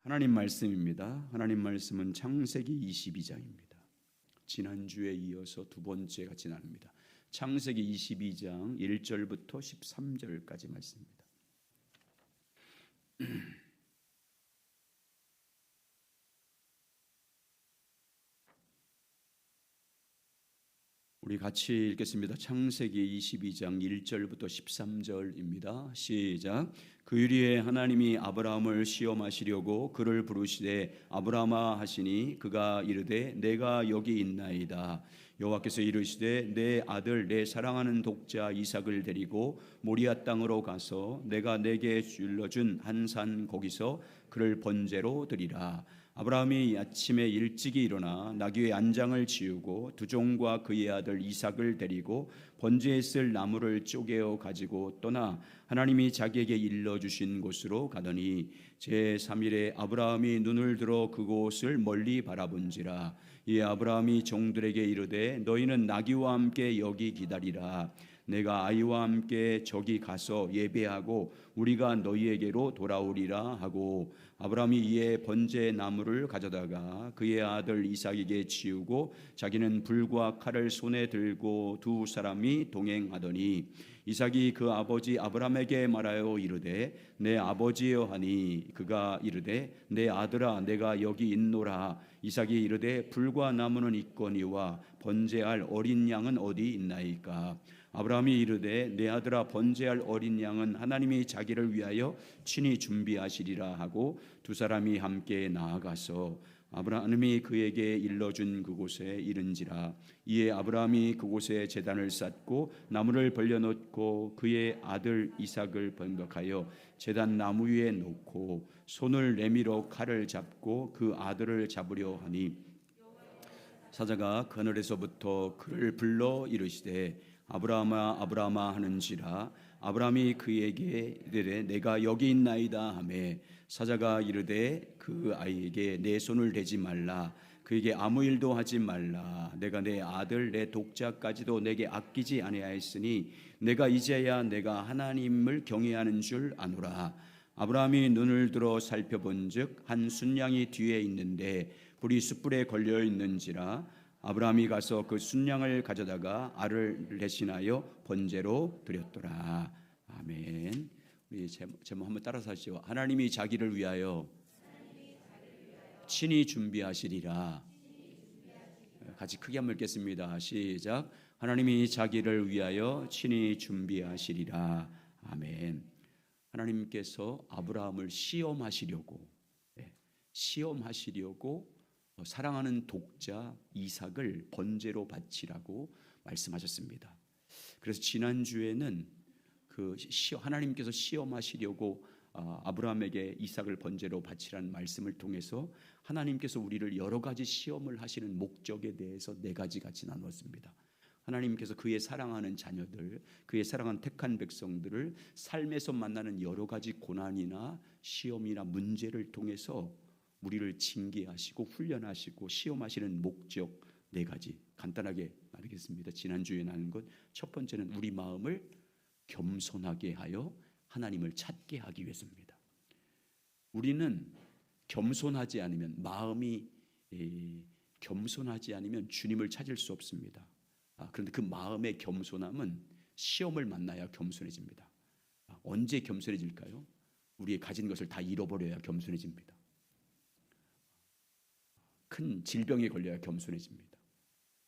하나님 말씀입니다. 하나님 말씀은 창세기 22장입니다. 지난주에 이어서 두 번째 같이 나눕니다. 창세기 22장 1절부터 13절까지 말씀입니다. 우리 같이 읽겠습니다. 창세기 22장 1절부터 13절입니다. 시작. 그 유리에 하나님이 아브라함을 시험하시려고 그를 부르시되 아브라함아 하시니 그가 이르되 내가 여기 있나이다. 여호와께서 이르시되 내 아들 내 사랑하는 독자 이삭을 데리고 모리아 땅으로 가서 내가 내게 일러준 한 산 거기서 그를 번제로 드리라. 아브라함이 아침에 일찍이 일어나 나귀의 안장을 지우고 두 종과 그의 아들 이삭을 데리고 번제에 쓸 나무를 쪼개어 가지고 떠나 하나님이 자기에게 일러주신 곳으로 가더니 제3일에 아브라함이 눈을 들어 그곳을 멀리 바라본지라. 이에 아브라함이 종들에게 이르되 너희는 나귀와 함께 여기 기다리라. 내가 아이와 함께 저기 가서 예배하고 우리가 너희에게로 돌아오리라 하고 아브라함이 이에 번제 나무를 가져다가 그의 아들 이삭에게 지우고 자기는 불과 칼을 손에 들고 두 사람이 동행하더니 이삭이 그 아버지 아브라함에게 말하여 이르되 내 아버지여 하니 그가 이르되 내 아들아 내가 여기 있노라. 이삭이 이르되 불과 나무는 있거니와 번제할 어린 양은 어디 있나이까. 아브라함이 이르되 내 아들아 번제할 어린 양은 하나님이 자기를 위하여 친히 준비하시리라 하고 두 사람이 함께 나아가서 아브라함이 그에게 일러준 그곳에 이른지라. 이에 아브라함이 그곳에 제단을 쌓고 나무를 벌려놓고 그의 아들 이삭을 번벽하여 제단 나무 위에 놓고 손을 내밀어 칼을 잡고 그 아들을 잡으려 하니 사자가 그늘에서부터 그를 불러 이르시되 아브라함아 아브라함아 하는지라. 아브라함이 그에게 이르되 내가 여기 있나이다 하매 사자가 이르되 그 아이에게 내 손을 대지 말라. 그에게 아무 일도 하지 말라. 내가 내 아들 내 독자까지도 내게 아끼지 아니하였으니 내가 이제야 내가 하나님을 경외하는 줄 아노라. 아브라함이 눈을 들어 살펴본즉 한 순양이 뒤에 있는데 불이 숯불에 걸려 있는지라. 아브라함이 가서 그 순양을 가져다가 알을 대신하여 번제로 드렸더라. 아멘. 우리 제목 한번 따라서 하시죠. 하나님이 자기를 위하여 친히 준비하시리라. 같이 크게 한번 읽겠습니다. 시작. 하나님이 자기를 위하여 친히 준비하시리라. 아멘. 하나님께서 아브라함을 시험하시려고 사랑하는 독자 이삭을 번제로 바치라고 말씀하셨습니다. 그래서 지난주에는 하나님께서 시험하시려고 아브라함에게 이삭을 번제로 바치라는 말씀을 통해서 하나님께서 우리를 여러 가지 시험을 하시는 목적에 대해서 네 가지 같이 나누었습니다. 하나님께서 그의 사랑하는 자녀들, 그의 사랑하는 택한 백성들을 삶에서 만나는 여러 가지 고난이나 시험이나 문제를 통해서 우리를 징계하시고 훈련하시고 시험하시는 목적 네 가지 간단하게 말하겠습니다. 지난주에 나눈 것 첫 번째는 우리 마음을 겸손하게 하여 하나님을 찾게 하기 위해서입니다. 우리는 겸손하지 않으면 마음이 겸손하지 않으면 주님을 찾을 수 없습니다. 그런데 그 마음의 겸손함은 시험을 만나야 겸손해집니다. 언제 겸손해질까요? 우리의 가진 것을 다 잃어버려야 겸손해집니다. 큰 질병에 걸려야 겸손해집니다.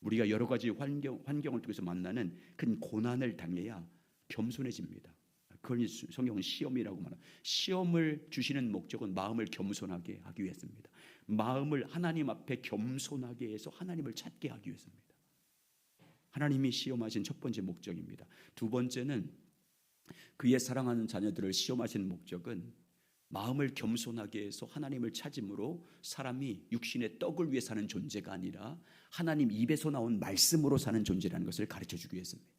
우리가 여러 가지 환경을 통해서 만나는 큰 고난을 당해야 겸손해집니다. 그걸 성경은 시험이라고 말합니다. 시험을 주시는 목적은 마음을 겸손하게 하기 위해서입니다. 마음을 하나님 앞에 겸손하게 해서 하나님을 찾게 하기 위해서입니다. 하나님이 시험하신 첫 번째 목적입니다. 두 번째는 그의 사랑하는 자녀들을 시험하신 목적은 마음을 겸손하게 해서 하나님을 찾음으로 사람이 육신의 떡을 위해 사는 존재가 아니라 하나님 입에서 나온 말씀으로 사는 존재라는 것을 가르쳐주기 위해서입니다.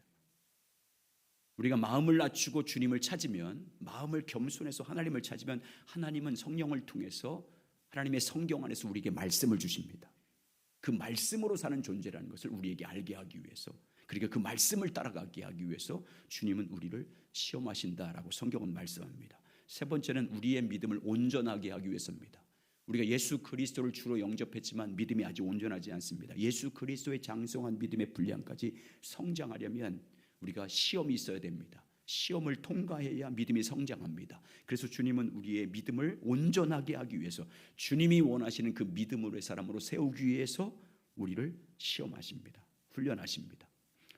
우리가 마음을 낮추고 주님을 찾으면, 마음을 겸손해서 하나님을 찾으면 하나님은 성령을 통해서 하나님의 성경 안에서 우리에게 말씀을 주십니다. 그 말씀으로 사는 존재라는 것을 우리에게 알게 하기 위해서, 그러니까 그 말씀을 따라가게 하기 위해서 주님은 우리를 시험하신다라고 성경은 말씀합니다. 세 번째는 우리의 믿음을 온전하게 하기 위해서입니다. 우리가 예수 그리스도를 주로 영접했지만 믿음이 아직 온전하지 않습니다. 예수 그리스도의 장성한 믿음의 분량까지 성장하려면 우리가 시험이 있어야 됩니다. 시험을 통과해야 믿음이 성장합니다. 그래서 주님은 우리의 믿음을 온전하게 하기 위해서, 주님이 원하시는 그 믿음으로의 사람으로 세우기 위해서 우리를 시험하십니다. 훈련하십니다.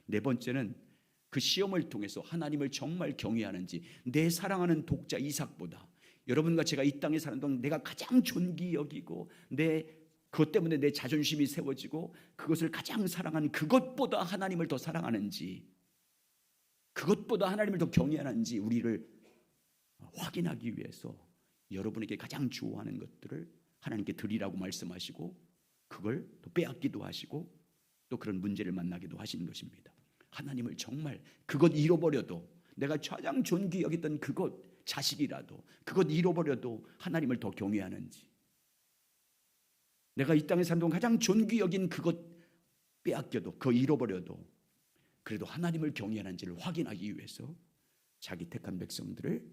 네 번째는 그 시험을 통해서 하나님을 정말 경외하는지, 내 사랑하는 독자 이삭보다, 여러분과 제가 이 땅에 사는 동안 내가 가장 존귀 여기고 그것 때문에 내 자존심이 세워지고 그것을 가장 사랑하는 그것보다 하나님을 더 사랑하는지, 그것보다 하나님을 더 경외하는지 우리를 확인하기 위해서 여러분에게 가장 좋아하는 것들을 하나님께 드리라고 말씀하시고, 그걸 또 빼앗기도 하시고 또 그런 문제를 만나기도 하시는 것입니다. 하나님을 정말 그것 잃어버려도, 내가 가장 존귀 여겼던 그것, 자식이라도 그것 잃어버려도 하나님을 더 경외하는지, 내가 이 땅에 산 동안 가장 존귀 여긴 그것 빼앗겨도, 그거 잃어버려도 그래도 하나님을 경외하는지를 확인하기 위해서 자기 택한 백성들을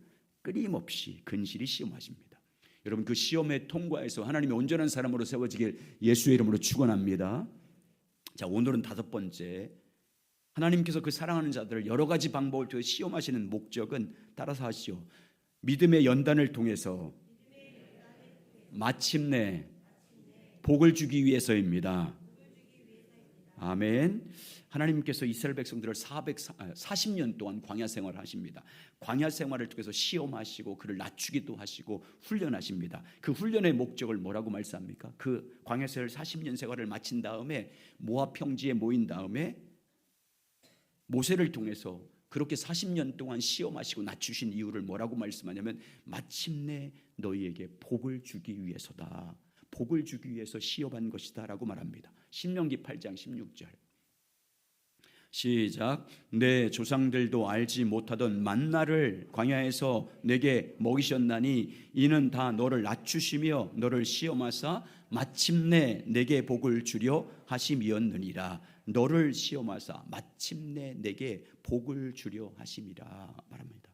끊임없이 근실히 시험하십니다. 여러분, 그 시험에 통과해서 하나님의 온전한 사람으로 세워지길 예수의 이름으로 축원합니다. 자, 오늘은 다섯 번째, 하나님께서 그 사랑하는 자들을 여러 가지 방법을 통해 시험하시는 목적은, 따라서 하시오, 믿음의 연단을 통해서 마침내 복을 주기 위해서입니다. 아멘. 하나님께서 이스라엘 백성들을 40년 동안 광야 생활을 하십니다. 광야 생활을 통해서 시험하시고 그를 낮추기도 하시고 훈련하십니다. 그 훈련의 목적을 뭐라고 말씀합니까? 그 광야 생활 40년 생활을 마친 다음에 모압 평지에 모인 다음에 모세를 통해서 그렇게 40년 동안 시험하시고 낮추신 이유를 뭐라고 말씀하냐면, 마침내 너희에게 복을 주기 위해서다. 복을 주기 위해서 시험한 것이다 라고 말합니다. 신명기 8장 16절 시작. 내 조상들도 알지 못하던 만나를 광야에서 내게 먹이셨나니 이는 다 너를 낮추시며 너를 시험하사 마침내 내게 복을 주려 하심이었느니라. 너를 시험하사 마침내 내게 복을 주려 하심이라 말합니다.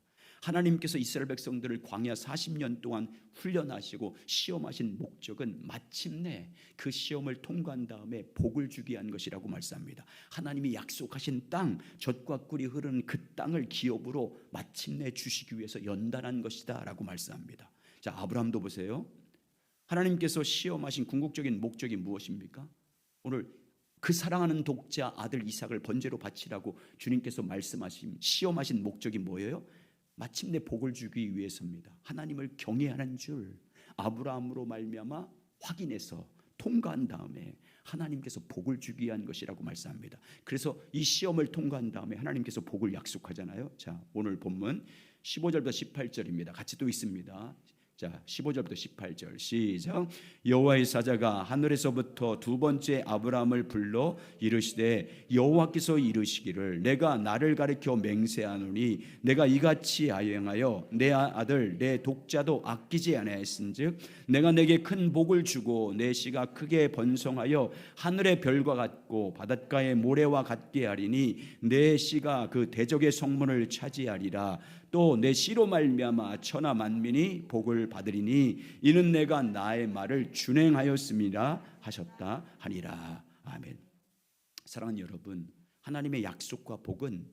하나님께서 이스라엘 백성들을 광야 40년 동안 훈련하시고 시험하신 목적은 마침내 그 시험을 통과한 다음에 복을 주기 위한 것이라고 말씀합니다. 하나님이 약속하신 땅, 젖과 꿀이 흐르는 그 땅을 기업으로 마침내 주시기 위해서 연단한 것이다 라고 말씀합니다. 자, 아브라함도 보세요. 하나님께서 시험하신 궁극적인 목적이 무엇입니까? 오늘 그 사랑하는 독자 아들 이삭을 번제로 바치라고 주님께서 말씀하신, 시험하신 목적이 뭐예요? 마침내 복을 주기 위해서입니다. 하나님을 경외하는 줄 아브라함으로 말미암아 확인해서 통과한 다음에 하나님께서 복을 주기 위한 것이라고 말씀합니다. 그래서 이 시험을 통과한 다음에 하나님께서 복을 약속하잖아요. 자, 오늘 본문 15절부터 18절입니다. 같이 또 있습니다. 자, 15절부터 18절 시작. 여호와의 사자가 하늘에서부터 두 번째 아브라함을 불러 이르시되, 여호와께서 이르시기를 내가 나를 가리켜 맹세하노니 내가 이같이 아행하여 내 아들 내 독자도 아끼지 아니하였은즉 내가 내게 큰 복을 주고 내 씨가 크게 번성하여 하늘의 별과 같고 바닷가의 모래와 같게 하리니 내 씨가 그 대적의 성문을 차지하리라. 또 내 씨로 말미암아 천하 만민이 복을 받으리니 이는 내가 나의 말을 준행하였음이라 하셨다 하니라. 아멘. 사랑하는 여러분, 하나님의 약속과 복은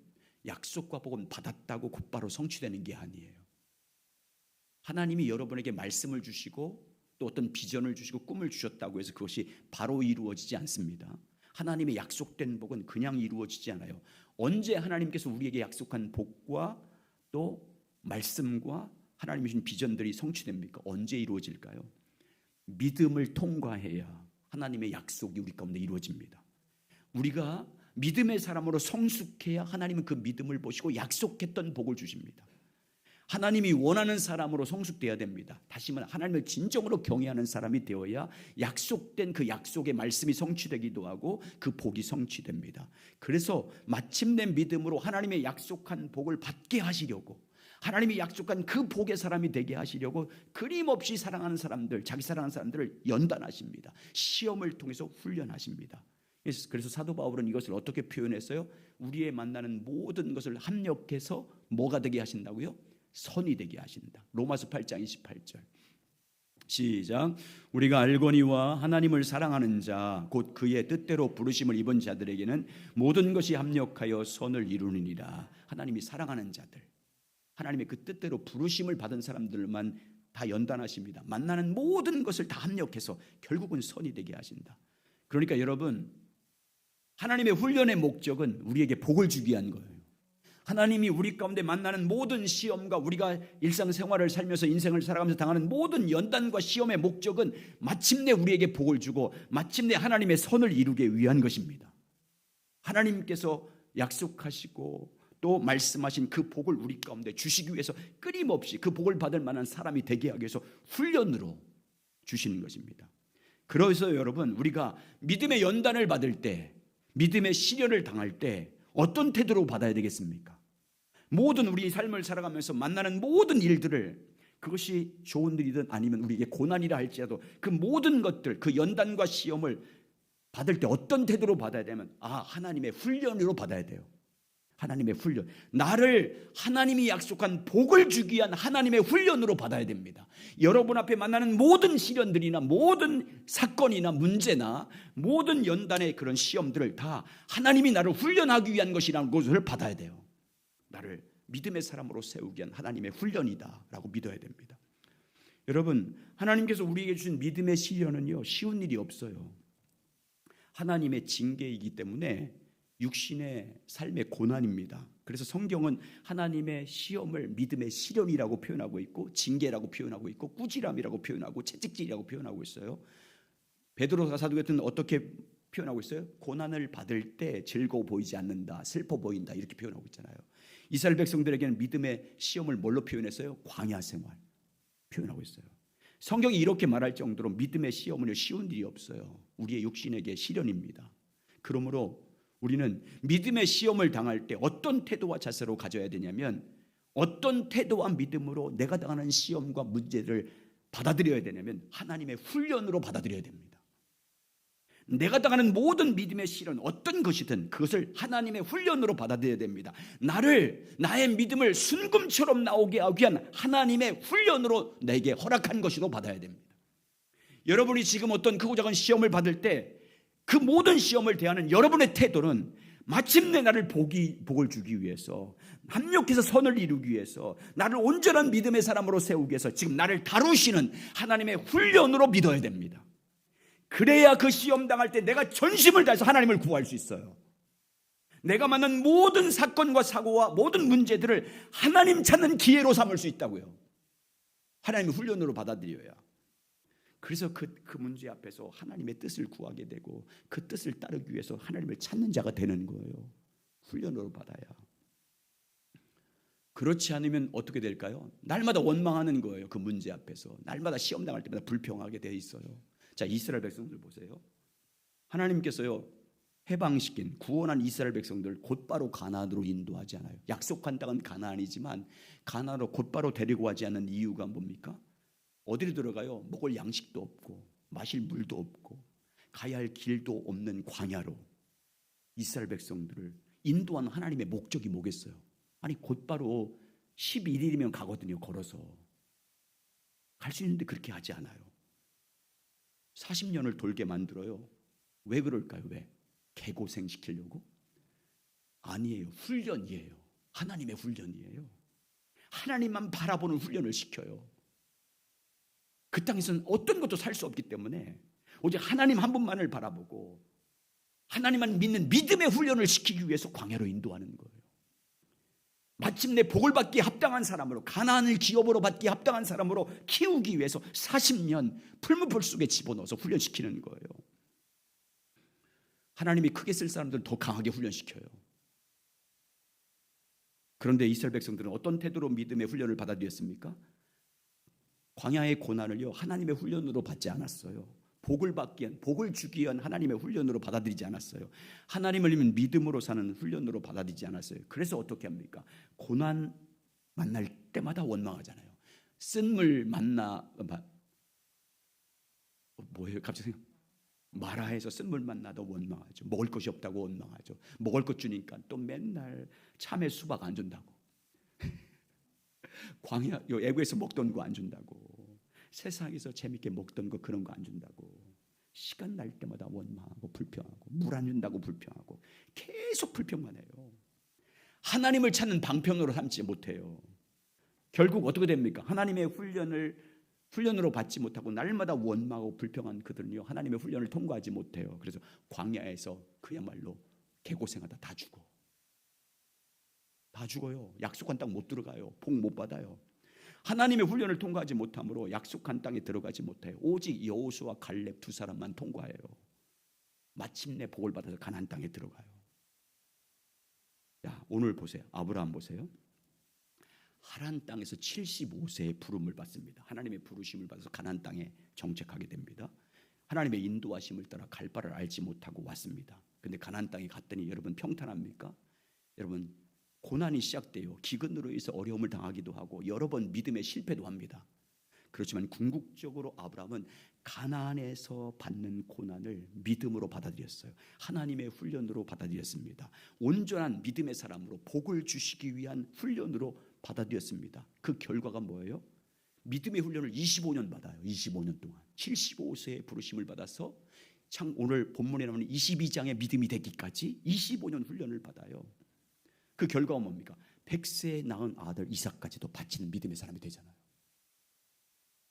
받았다고 곧바로 성취되는 게 아니에요. 하나님이 여러분에게 말씀을 주시고 또 어떤 비전을 주시고 꿈을 주셨다고 해서 그것이 바로 이루어지지 않습니다. 하나님의 약속된 복은 그냥 이루어지지 않아요. 언제 하나님께서 우리에게 약속한 복과 또 말씀과 하나님이 주신 비전들이 성취됩니까? 언제 이루어질까요? 믿음을 통과해야 하나님의 약속이 우리 가운데 이루어집니다. 우리가 믿음의 사람으로 성숙해야 하나님은 그 믿음을 보시고 약속했던 복을 주십니다. 하나님이 원하는 사람으로 성숙돼야 됩니다. 다시 말해 하나님을 진정으로 경외하는 사람이 되어야 약속된 그 약속의 말씀이 성취되기도 하고 그 복이 성취됩니다. 그래서 마침내 믿음으로 하나님의 약속한 복을 받게 하시려고, 하나님이 약속한 그 복의 사람이 되게 하시려고 끊임없이 사랑하는 사람들, 자기 사랑하는 사람들을 연단하십니다. 시험을 통해서 훈련하십니다. 그래서 사도 바울은 이것을 어떻게 표현했어요? 우리의 만나는 모든 것을 합력해서 뭐가 되게 하신다고요? 선이 되게 하신다. 로마서 8장 28절 시작. 우리가 알거니와 하나님을 사랑하는 자 곧 그의 뜻대로 부르심을 입은 자들에게는 모든 것이 합력하여 선을 이루느니라. 하나님이 사랑하는 자들, 하나님의 그 뜻대로 부르심을 받은 사람들만 다 연단하십니다. 만나는 모든 것을 다 합력해서 결국은 선이 되게 하신다. 그러니까 여러분, 하나님의 훈련의 목적은 우리에게 복을 주기 위한 거예요. 하나님이 우리 가운데 만나는 모든 시험과 우리가 일상생활을 살면서 인생을 살아가면서 당하는 모든 연단과 시험의 목적은 마침내 우리에게 복을 주고 마침내 하나님의 선을 이루기 위한 것입니다. 하나님께서 약속하시고 또 말씀하신 그 복을 우리 가운데 주시기 위해서 끊임없이 그 복을 받을 만한 사람이 되게 하기 위해서 훈련으로 주시는 것입니다. 그래서 여러분, 우리가 믿음의 연단을 받을 때, 믿음의 시련을 당할 때 어떤 태도로 받아야 되겠습니까? 모든 우리 삶을 살아가면서 만나는 모든 일들을, 그것이 좋은 일이든 아니면 우리에게 고난이라 할지라도 그 모든 것들, 그 연단과 시험을 받을 때 어떤 태도로 받아야 되면, 하나님의 훈련으로 받아야 돼요. 하나님의 훈련, 나를 하나님이 약속한 복을 주기 위한 하나님의 훈련으로 받아야 됩니다. 여러분 앞에 만나는 모든 시련들이나 모든 사건이나 문제나 모든 연단의 그런 시험들을 다 하나님이 나를 훈련하기 위한 것이라는 것을 받아야 돼요. 나를 믿음의 사람으로 세우기 위한 하나님의 훈련이다라고 믿어야 됩니다. 여러분, 하나님께서 우리에게 주신 믿음의 시련은요, 쉬운 일이 없어요. 하나님의 징계이기 때문에 육신의 삶의 고난입니다. 그래서 성경은 하나님의 시험을 믿음의 시련이라고 표현하고 있고, 징계라고 표현하고 있고, 꾸지람이라고 표현하고, 채찍질이라고 표현하고 있어요. 베드로 사도 같은 건 어떻게 표현하고 있어요? 고난을 받을 때 즐거워 보이지 않는다, 슬퍼 보인다, 이렇게 표현하고 있잖아요. 이스라엘 백성들에게는 믿음의 시험을 뭘로 표현했어요? 광야 생활 표현하고 있어요. 성경이 이렇게 말할 정도로 믿음의 시험은 쉬운 일이 없어요. 우리의 육신에게 시련입니다. 그러므로 우리는 믿음의 시험을 당할 때 어떤 태도와 자세로 가져야 되냐면, 어떤 태도와 믿음으로 내가 당하는 시험과 문제를 받아들여야 되냐면 하나님의 훈련으로 받아들여야 됩니다. 내가 당하는 모든 믿음의 시련, 어떤 것이든 그것을 하나님의 훈련으로 받아들여야 됩니다. 나의 믿음을 순금처럼 나오게 하기 위한 하나님의 훈련으로 내게 허락한 것으로 받아야 됩니다. 여러분이 지금 어떤 크고 작은 시험을 받을 때 그 모든 시험을 대하는 여러분의 태도는 마침내 나를 복을 주기 위해서, 합력해서 선을 이루기 위해서, 나를 온전한 믿음의 사람으로 세우기 위해서 지금 나를 다루시는 하나님의 훈련으로 믿어야 됩니다. 그래야 그 시험 당할 때 내가 전심을 다해서 하나님을 구할 수 있어요. 내가 만난 모든 사건과 사고와 모든 문제들을 하나님 찾는 기회로 삼을 수 있다고요. 하나님의 훈련으로 받아들여야. 그래서 그 문제 앞에서 하나님의 뜻을 구하게 되고 그 뜻을 따르기 위해서 하나님을 찾는 자가 되는 거예요. 훈련으로 받아야. 그렇지 않으면 어떻게 될까요? 날마다 원망하는 거예요. 그 문제 앞에서 날마다 시험 당할 때마다 불평하게 돼 있어요. 자, 이스라엘 백성들 보세요. 하나님께서요, 해방시킨 구원한 이스라엘 백성들 곧바로 가나안으로 인도하지 않아요. 약속한 땅은 가나안이지만 가나안으로 곧바로 데리고 가지 않는 이유가 뭡니까? 어디로 들어가요? 먹을 양식도 없고 마실 물도 없고 가야 할 길도 없는 광야로 이스라엘 백성들을 인도한 하나님의 목적이 뭐겠어요? 아니, 곧바로 11일이면 가거든요. 걸어서 갈 수 있는데 그렇게 하지 않아요. 40년을 돌게 만들어요. 왜 그럴까요? 왜? 개고생시키려고? 아니에요. 훈련이에요. 하나님의 훈련이에요. 하나님만 바라보는 훈련을 시켜요. 그 땅에서는 어떤 것도 살 수 없기 때문에 오직 하나님 한 분만을 바라보고 하나님만 믿는 믿음의 훈련을 시키기 위해서 광야로 인도하는 거예요. 마침내 복을 받기에 합당한 사람으로, 가나안을 기업으로 받기에 합당한 사람으로 키우기 위해서 40년 풀무불 속에 집어넣어서 훈련시키는 거예요. 하나님이 크게 쓸 사람들을 더 강하게 훈련시켜요. 그런데 이스라엘 백성들은 어떤 태도로 믿음의 훈련을 받아들였습니까? 광야의 고난을요, 하나님의 훈련으로 받지 않았어요. 복을 주기 위한 하나님의 훈련으로 받아들이지 않았어요. 하나님을 믿음으로 사는 훈련으로 받아들이지 않았어요. 그래서 어떻게 합니까? 고난 만날 때마다 원망하잖아요. 쓴물 만나, 뭐예요? 갑자기 마라에서 쓴물 만나도 원망하죠. 먹을 것이 없다고 원망하죠. 먹을 것 주니까 또 맨날 참외 수박 안 준다고. 광야, 애국에서 먹던 거 안 준다고. 세상에서 재밌게 먹던 거 그런 거 안 준다고. 시간 날 때마다 원망하고 불평하고, 물 안 준다고 불평하고, 계속 불평만 해요. 하나님을 찾는 방편으로 삼지 못해요. 결국 어떻게 됩니까? 하나님의 훈련으로 받지 못하고 날마다 원망하고 불평한 그들은요, 하나님의 훈련을 통과하지 못해요. 그래서 광야에서 그야말로 개고생하다 다 죽어요. 약속한 땅 못 들어가요. 복 못 받아요. 하나님의 훈련을 통과하지 못함으로 약속한 땅에 들어가지 못해요. 오직 여호수아 갈렙 두 사람만 통과해요. 마침내 복을 받아서 가나안 땅에 들어가요. 자, 오늘 보세요. 아브라함 보세요. 하란 땅에서 75세의 부름을 받습니다. 하나님의 부르심을 받아서 가나안 땅에 정착하게 됩니다. 하나님의 인도하심을 따라 갈 바를 알지 못하고 왔습니다. 근데 가나안 땅에 갔더니 여러분 평탄합니까? 여러분 고난이 시작돼요. 기근으로 인해서 어려움을 당하기도 하고 여러 번 믿음에 실패도 합니다. 그렇지만 궁극적으로 아브라함은 가나안에서 받는 고난을 믿음으로 받아들였어요. 하나님의 훈련으로 받아들였습니다. 온전한 믿음의 사람으로 복을 주시기 위한 훈련으로 받아들였습니다. 그 결과가 뭐예요? 믿음의 훈련을 25년 받아요. 25년 동안 75세의 부르심을 받아서 참 오늘 본문에 나오는 22장의 믿음이 되기까지 25년 훈련을 받아요. 그 결과가 뭡니까? 100세에 낳은 아들 이삭까지도 바치는 믿음의 사람이 되잖아요.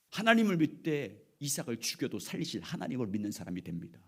하나님을 믿되 이삭을 죽여도 살리실 하나님을 믿는 사람이 됩니다.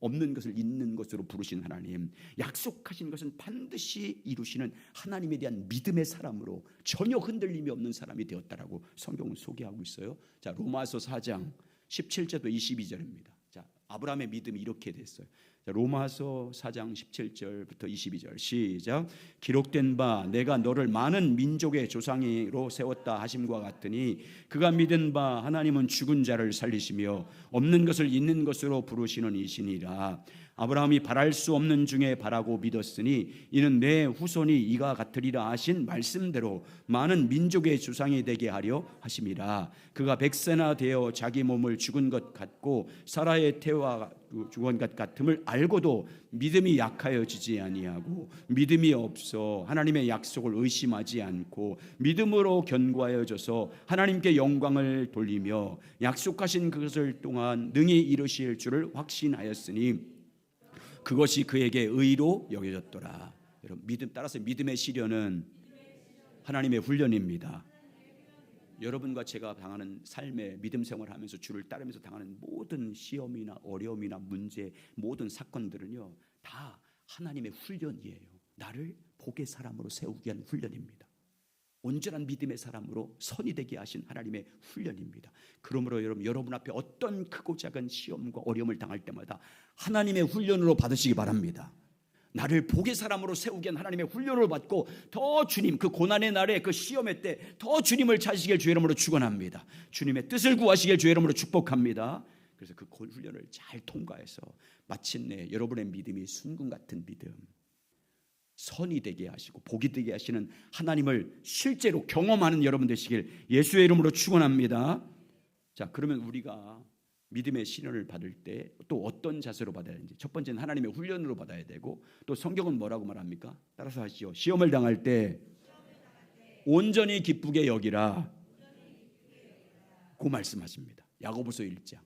없는 것을 있는 것으로 부르신 하나님, 약속하신 것은 반드시 이루시는 하나님에 대한 믿음의 사람으로 전혀 흔들림이 없는 사람이 되었다라고 성경은 소개하고 있어요. 자, 로마서 4장 17절부터 22절입니다. 자, 아브라함의 믿음이 이렇게 됐어요. 자, 로마서 4장 17절부터 22절 시작. 기록된 바 내가 너를 많은 민족의 조상으로 세웠다 하심과 같으니 그가 믿은 바 하나님은 죽은 자를 살리시며 없는 것을 있는 것으로 부르시는 이시니라. 아브라함이 바랄 수 없는 중에 바라고 믿었으니 이는 내 후손이 이가 같으리라 하신 말씀대로 많은 민족의 조상이 되게 하려 하심이라. 그가 100세나 되어 자기 몸을 죽은 것 같고 사라의 태와 죽은 것 같음을 알고도 믿음이 약하여지지 아니하고 믿음이 없어 하나님의 약속을 의심하지 않고 믿음으로 견고하여져서 하나님께 영광을 돌리며 약속하신 그것을 동안 능히 이루실 줄을 확신하였으니 그것이 그에게 의로 여겨졌더라. 여러분 믿음 따라서 믿음의 시련은 하나님의 훈련입니다. 여러분과 제가 당하는 삶의 믿음 생활하면서 주를 따르면서 당하는 모든 시험이나 어려움이나 문제, 모든 사건들은요 다 하나님의 훈련이에요. 나를 복의 사람으로 세우기 위한 훈련입니다. 온전한 믿음의 사람으로 선이 되게 하신 하나님의 훈련입니다. 그러므로 여러분 앞에 어떤 크고 작은 시험과 어려움을 당할 때마다 하나님의 훈련으로 받으시기 바랍니다. 나를 복의 사람으로 세우기 위한 하나님의 훈련을 받고 더 주님 그 고난의 날에 그 시험의 때 더 주님을 찾으시길 주의 이름으로 축원합니다. 주님의 뜻을 구하시길 주의 이름으로 축복합니다. 그래서 그 훈련을 잘 통과해서 마침내 여러분의 믿음이 순금 같은 믿음, 선이 되게 하시고 복이 되게 하시는 하나님을 실제로 경험하는 여러분 되시길 예수의 이름으로 축원합니다. 자, 그러면 우리가 믿음의 시련을 받을 때 또 어떤 자세로 받아야 되는지, 첫 번째는 하나님의 훈련으로 받아야 되고, 또 성경은 뭐라고 말합니까? 따라서 하시죠. 시험을 당할 때 온전히 기쁘게 여기라, 그 말씀하십니다. 야고보서 1장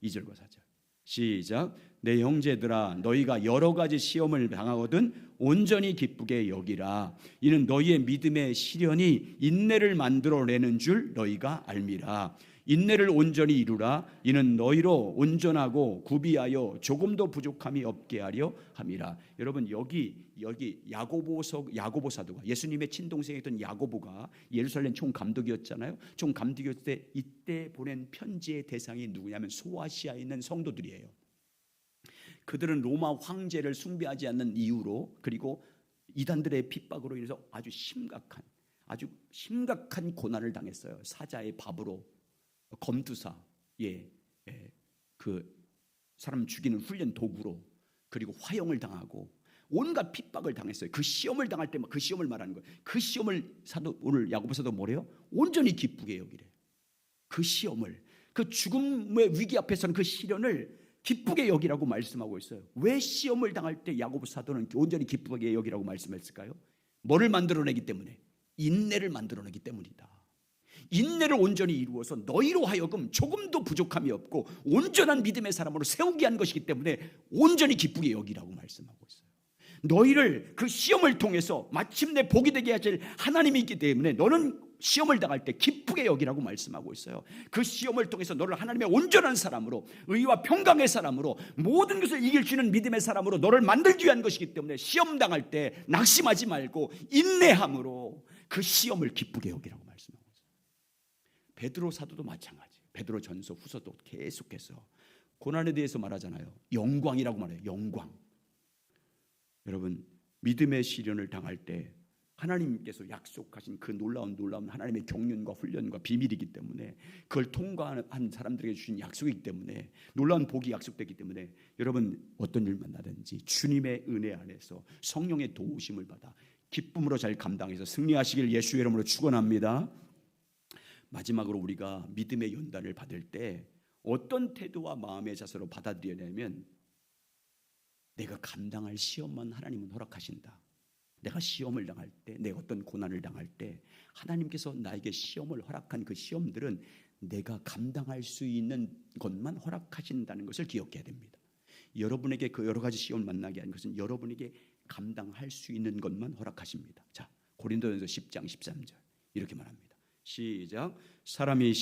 2절과 4절 시작. 내 형제들아 너희가 여러 가지 시험을 당하거든 온전히 기쁘게 여기라. 이는 너희의 믿음의 시련이 인내를 만들어내는 줄 너희가 알미라. 인내를 온전히 이루라. 이는 너희로 온전하고 구비하여 조금도 부족함이 없게 하려 함이라. 여러분 여기 야고보 사도가, 예수님의 친동생이었던 야고보가 예루살렘 총감독이었잖아요. 총감독이었을 때 이때 보낸 편지의 대상이 누구냐면 소아시아에 있는 성도들이에요. 그들은 로마 황제를 숭배하지 않는 이유로, 그리고 이단들의 핍박으로 인해서 아주 심각한 고난을 당했어요. 사자의 밥으로, 검투사, 그 사람 죽이는 훈련 도구로, 그리고 화형을 당하고 온갖 핍박을 당했어요. 그 시험을 당할 때 그 시험을 말하는 거예요. 그 시험을 오늘 야고보 사도 뭐래요? 온전히 기쁘게 여기래. 그 시험을, 그 죽음의 위기 앞에서는 그 시련을 기쁘게 여기라고 말씀하고 있어요. 왜 시험을 당할 때 야고보 사도는 온전히 기쁘게 여기라고 말씀했을까요? 뭐를 만들어내기 때문에? 인내를 만들어내기 때문이다. 인내를 온전히 이루어서 너희로 하여금 조금도 부족함이 없고 온전한 믿음의 사람으로 세우게 한 것이기 때문에 온전히 기쁘게 여기라고 말씀하고 있어요. 너희를 그 시험을 통해서 마침내 복이 되게 하실 하나님이 있기 때문에 너는 시험을 당할 때 기쁘게 여기라고 말씀하고 있어요. 그 시험을 통해서 너를 하나님의 온전한 사람으로, 의와 평강의 사람으로, 모든 것을 이길 수 있는 믿음의 사람으로 너를 만들기 위한 것이기 때문에 시험 당할 때 낙심하지 말고 인내함으로 그 시험을 기쁘게 여기라고 말씀하고 있어요. 베드로 사도도 마찬가지예요. 베드로 전서 후서도 계속해서 고난에 대해서 말하잖아요. 영광이라고 말해요. 영광. 여러분, 믿음의 시련을 당할 때 하나님께서 약속하신 그 놀라운 하나님의 경륜과 훈련과 비밀이기 때문에, 그걸 통과한 사람들에게 주신 약속이기 때문에, 놀라운 복이 약속되기 때문에 여러분 어떤 일 만나든지 주님의 은혜 안에서 성령의 도우심을 받아 기쁨으로 잘 감당해서 승리하시길 예수의 이름으로 축원합니다. 마지막으로 우리가 믿음의 연단을 받을 때 어떤 태도와 마음의 자세로 받아들여야 되냐면, 내가 감당할 시험만 하나님은 허락하신다. 내가 시험을 당할 때, 내가 어떤 고난을 당할 때 하나님께서 나에게 시험을 허락한 그 시험들은 내가 감당할 수 있는 것만 허락하신다는 것을 기억해야 됩니다. 여러분에게 그 여러 가지 시험을 만나게 한 것은 여러분에게 감당할 수 있는 것만 허락하십니다. 자, 고린도전서 10장 13절 이렇게 말합니다. 시작. 사람이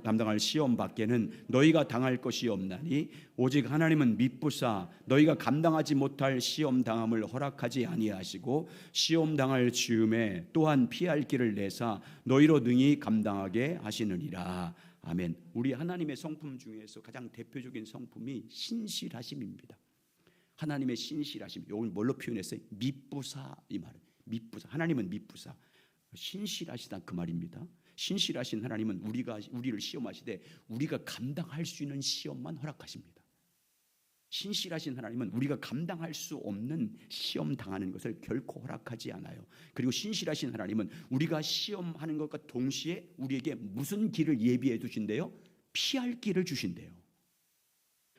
감당할 시험 밖에는 너희가 당할 것이 없나니 오직 하나님은 미쁘사 너희가 감당하지 못할 시험 당함을 허락하지 아니하시고 시험 당할 즈음에 또한 피할 길을 내사 너희로 능히 감당하게 하시느니라. 아멘. 우리 하나님의 성품 중에서 가장 대표적인 성품이 신실하심입니다. 하나님의 신실하심. 이걸 뭘로 표현했어요? 미쁘사. 이 말은 미쁘사. 하나님은 미쁘사. 신실하시다 그 말입니다. 신실하신 하나님은 우리를 시험하시되 우리가 감당할 수 있는 시험만 허락하십니다. 신실하신 하나님은 우리가 감당할 수 없는 시험 당하는 것을 결코 허락하지 않아요. 그리고 신실하신 하나님은 우리가 시험하는 것과 동시에 우리에게 무슨 길을 예비해 두신대요? 피할 길을 주신대요.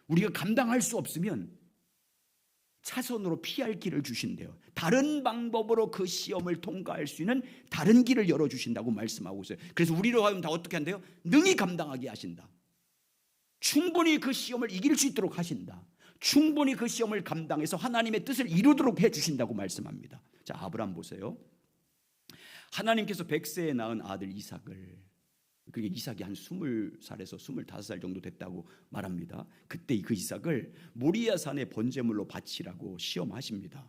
우리가 감당할 수 없으면 차선으로 피할 길을 주신대요. 다른 방법으로 그 시험을 통과할 수 있는 다른 길을 열어주신다고 말씀하고 있어요. 그래서 우리로 하여금 다 어떻게 한대요? 능히 감당하게 하신다. 충분히 그 시험을 이길 수 있도록 하신다. 충분히 그 시험을 감당해서 하나님의 뜻을 이루도록 해주신다고 말씀합니다. 자, 아브라함 보세요. 하나님께서 100세에 낳은 아들 이삭을, 그게 이삭이 한 20살에서 25살 정도 됐다고 말합니다. 그때 그 이삭을 모리아 산의 번제물로 바치라고 시험하십니다.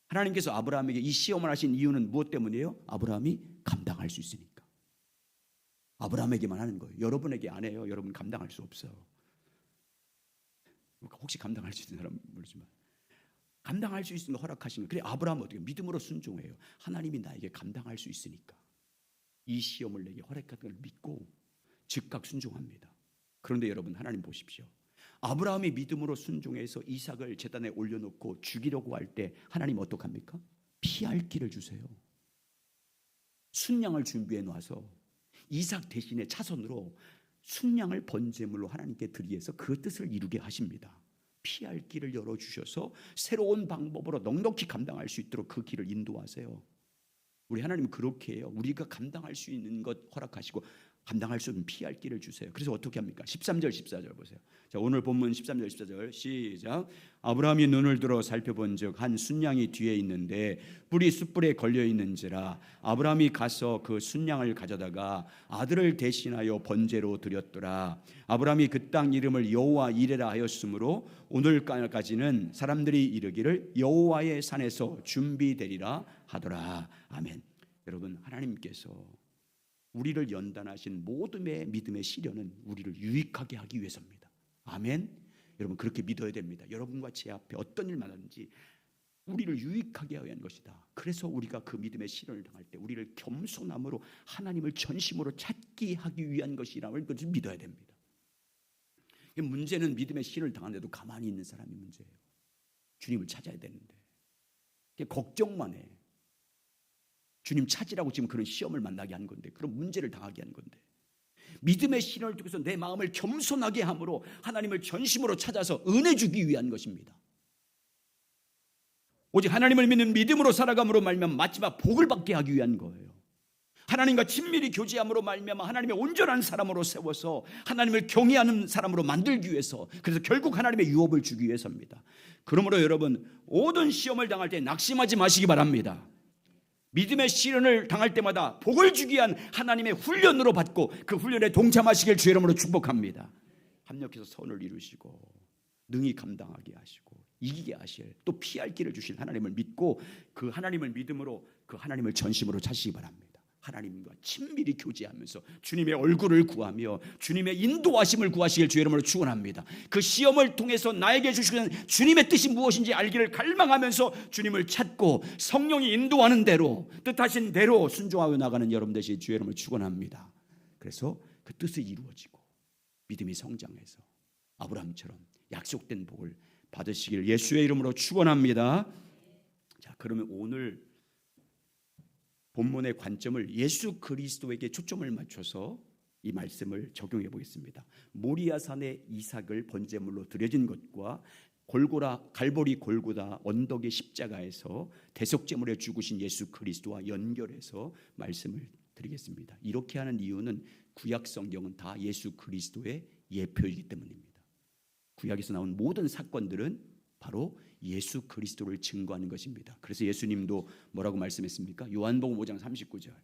하나님께서 아브라함에게 이 시험을 하신 이유는 무엇 때문이에요? 아브라함이 감당할 수 있으니까. 아브라함에게만 하는 거예요. 여러분에게 안 해요. 여러분 감당할 수 없어요. 혹시 감당할 수 있는 사람 모르지만 감당할 수 있으면 허락하시는 거예요. 그래, 아브라함은 어떻게 믿음으로 순종해요. 하나님이 나에게 감당할 수 있으니까 이 시험을 내게 허락한 걸 믿고 즉각 순종합니다. 그런데 여러분, 하나님 보십시오. 아브라함이 믿음으로 순종해서 이삭을 제단에 올려놓고 죽이려고 할 때 하나님 어떡합니까? 피할 길을 주세요. 순양을 준비해 놔서 이삭 대신에 차선으로 순양을 번제물로 하나님께 드리해서 그 뜻을 이루게 하십니다. 피할 길을 열어주셔서 새로운 방법으로 넉넉히 감당할 수 있도록 그 길을 인도하세요. 우리 하나님은 그렇게 해요. 우리가 감당할 수 있는 것 허락하시고 감당할 수 없는 피할 길을 주세요. 그래서 어떻게 합니까? 13절 14절 보세요. 자, 오늘 본문 13절 14절 시작. 아브라함이 눈을 들어 살펴본즉 한 순양이 뒤에 있는데 뿔이 숯불에 걸려 있는지라 아브라함이 가서 그 순양을 가져다가 아들을 대신하여 번제로 드렸더라. 아브라함이 그 땅 이름을 여호와 이레라 하였으므로 오늘까지는 사람들이 이르기를 여호와의 산에서 준비되리라 하더라. 아멘. 여러분, 하나님께서 우리를 연단하신 모든의 믿음의 시련은 우리를 유익하게 하기 위해서입니다. 아멘. 여러분, 그렇게 믿어야 됩니다. 여러분과 제 앞에 어떤 일 만나든지 우리를 유익하게 하기 위한 것이다. 그래서 우리가 그 믿음의 시련을 당할 때 우리를 겸손함으로 하나님을 전심으로 찾기 하기 위한 것이라는 것을 믿어야 됩니다. 문제는 믿음의 시련을 당하는데도 가만히 있는 사람이 문제예요. 주님을 찾아야 되는데 걱정만 해. 주님 찾으라고 지금 그런 시험을 만나게 한 건데, 그런 문제를 당하게 한 건데, 믿음의 시련을 통해서 내 마음을 겸손하게 함으로 하나님을 전심으로 찾아서 은혜 주기 위한 것입니다. 오직 하나님을 믿는 믿음으로 살아감으로 말미암아 마지막 복을 받게 하기 위한 거예요. 하나님과 친밀히 교제함으로 말미암아 하나님의 온전한 사람으로 세워서 하나님을 경외하는 사람으로 만들기 위해서, 그래서 결국 하나님의 유업을 주기 위해서입니다. 그러므로 여러분, 모든 시험을 당할 때 낙심하지 마시기 바랍니다. 믿음의 시련을 당할 때마다 복을 주기 위한 하나님의 훈련으로 받고 그 훈련에 동참하시길 주의 이름으로 축복합니다. 합력해서 선을 이루시고 능히 감당하게 하시고 이기게 하실, 또 피할 길을 주실 하나님을 믿고 그 하나님을 믿음으로 그 하나님을 전심으로 찾으시기 바랍니다. 하나님과 친밀히 교제하면서 주님의 얼굴을 구하며 주님의 인도하심을 구하시길 주의 이름으로 축원합니다. 그 시험을 통해서 나에게 주시는 주님의 뜻이 무엇인지 알기를 갈망하면서 주님을 찾고 성령이 인도하는 대로, 뜻하신 대로 순종하여 나가는 여러분 되시길 주의 이름으로 축원합니다. 그래서 그 뜻이 이루어지고 믿음이 성장해서 아브라함처럼 약속된 복을 받으시길 예수의 이름으로 축원합니다. 자, 그러면 오늘 본문의 관점을 예수 그리스도에게 초점을 맞춰서 이 말씀을 적용해 보겠습니다. 모리아산에 이삭을 번제물로 드려진 것과 갈보리 골고다 언덕의 십자가에서 대속제물에 죽으신 예수 그리스도와 연결해서 말씀을 드리겠습니다. 이렇게 하는 이유는 구약 성경은 다 예수 그리스도의 예표이기 때문입니다. 구약에서 나온 모든 사건들은 바로 예수 그리스도를 증거하는 것입니다. 그래서 예수님도 뭐라고 말씀했습니까? 요한복음 5장 39절.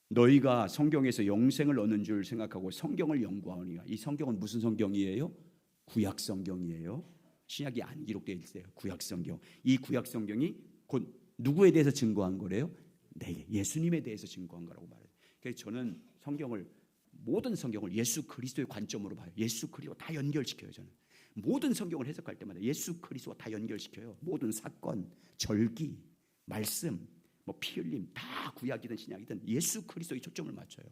너희가 성경에서 영생을 얻는 줄 생각하고 성경을 연구하오니와. 이 성경은 무슨 성경이에요? 구약 성경이에요. 신약이 안 기록되어 있어요. 구약 성경. 이 구약 성경이 곧 누구에 대해서 증거한 거래요? 네, 예수님에 대해서 증거한 거라고 말해요. 그래서 저는 모든 성경을 예수 그리스도의 관점으로 봐요. 예수 그리스도 다 연결시켜요. 저는 모든 성경을 해석할 때마다 예수 그리스도와 다 연결시켜요. 모든 사건, 절기, 말씀, 피 흘림 다 구약이든 신약이든 예수 그리스도에 초점을 맞춰요.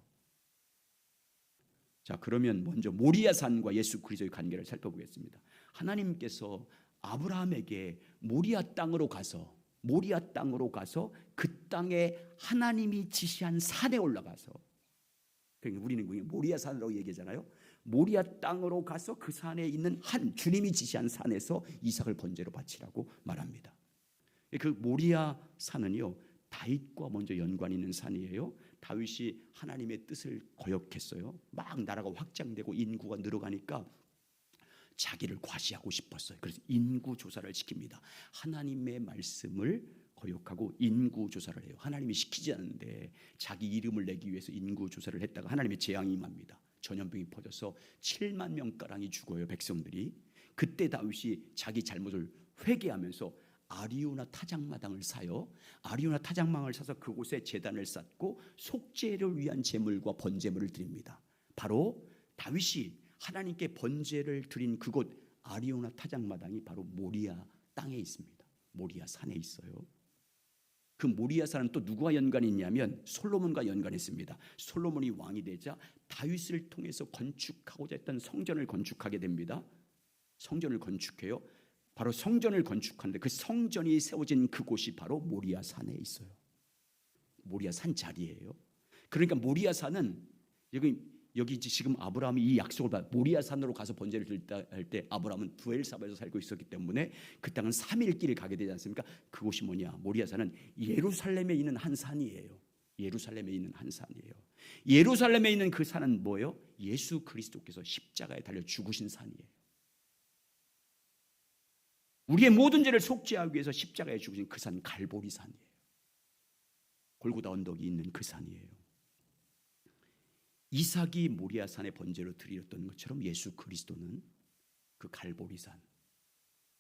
자, 그러면 먼저 모리아산과 예수 그리스도의 관계를 살펴보겠습니다. 하나님께서 아브라함에게 모리아 땅으로 가서 그 땅에 하나님이 지시한 산에 올라가서, 그러니까 우리는 모리아산이라고 얘기하잖아요. 모리아 땅으로 가서 그 산에 있는 주님이 지시한 산에서 이삭을 번제로 바치라고 말합니다. 그 모리아 산은요, 다윗과 먼저 연관이 있는 산이에요. 다윗이 하나님의 뜻을 거역했어요. 막 나라가 확장되고 인구가 늘어가니까 자기를 과시하고 싶었어요. 그래서 인구 조사를 시킵니다. 하나님의 말씀을 거역하고 인구 조사를 해요. 하나님이 시키지 않는데 자기 이름을 내기 위해서 인구 조사를 했다가 하나님의 재앙이 임합니다. 전염병이 퍼져서 7만 명가량이 죽어요, 백성들이. 그때 다윗이 자기 잘못을 회개하면서 아리우나 타작마당을 사요. 아리우나 타작마당을 사서 그곳에 제단을 쌓고 속죄를 위한 제물과 번제물을 드립니다. 바로 다윗이 하나님께 번제를 드린 그곳 아리우나 타작마당이 바로 모리아 땅에 있습니다. 모리아 산에 있어요. 그 모리아 산은 또 누구와 연관이 있냐면 솔로몬과 연관했습니다. 솔로몬이 왕이 되자 다윗을 통해서 건축하고자 했던 성전을 건축하게 됩니다. 성전을 건축해요. 바로 성전을 건축하는데 그 성전이 세워진 그곳이 바로 모리아 산에 있어요. 모리아 산 자리예요. 그러니까 모리아 산은 여기 지금 아브라함이 이 약속을 받아 모리아 산으로 가서 번제를 드렸다 할 때 아브라함은 부엘사바에서 살고 있었기 때문에 그 땅은 3일 길을 가게 되지 않습니까? 그곳이 뭐냐? 모리아 산은 예루살렘에 있는 한 산이에요. 예루살렘에 있는 한 산이에요. 예루살렘에 있는 그 산은 뭐예요? 예수 그리스도께서 십자가에 달려 죽으신 산이에요. 우리의 모든 죄를 속죄하기 위해서 십자가에 죽으신 그 산 갈보리 산이에요. 골고다 언덕이 있는 그 산이에요. 이삭이 모리아산에 번제로 드렸던 것처럼 예수 그리스도는 그 갈보리산,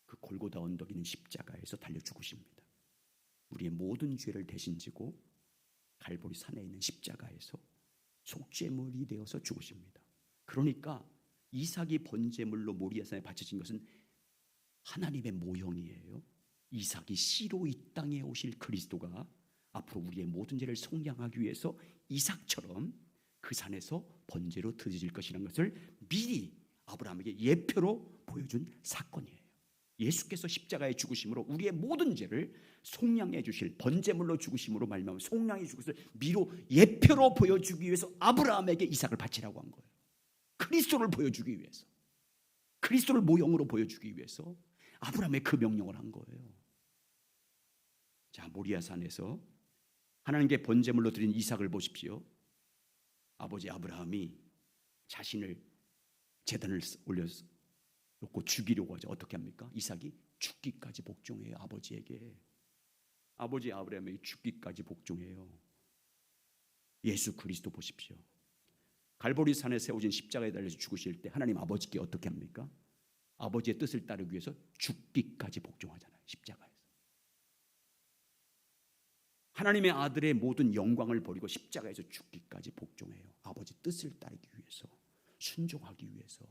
그 골고다 언덕 있는 십자가에서 달려 죽으십니다. 우리의 모든 죄를 대신 지고 갈보리산에 있는 십자가에서 속죄물이 되어서 죽으십니다. 그러니까 이삭이 번제물로 모리아산에 바쳐진 것은 하나님의 모형이에요. 이삭이 씨로 이 땅에 오실 그리스도가 앞으로 우리의 모든 죄를 속량하기 위해서 이삭처럼 그 산에서 번제로 드려질 것이라는 것을 미리 아브라함에게 예표로 보여준 사건이에요. 예수께서 십자가에 죽으심으로 우리의 모든 죄를 속량해 주실 번제물로 죽으심으로 말미암아 속량해 주실 것을 미로 예표로 보여주기 위해서 아브라함에게 이삭을 바치라고 한 거예요. 그리스도를 보여주기 위해서, 그리스도를 모형으로 보여주기 위해서 아브라함의 그 명령을 한 거예요. 자, 모리아산에서 하나님께 번제물로 드린 이삭을 보십시오. 아버지 아브라함이 자신을 제단을 올려놓고 죽이려고 하죠. 어떻게 합니까? 이삭이 죽기까지 복종해요. 아버지에게. 아버지 아브라함이 죽기까지 복종해요. 예수 그리스도 보십시오. 갈보리 산에 세워진 십자가에 달려서 죽으실 때 하나님 아버지께 어떻게 합니까? 아버지의 뜻을 따르기 위해서 죽기까지 복종하잖아요. 십자가에서. 하나님의 아들의 모든 영광을 버리고 십자가에서 죽기까지 복종해요. 아버지 뜻을 따르기 위해서, 순종하기 위해서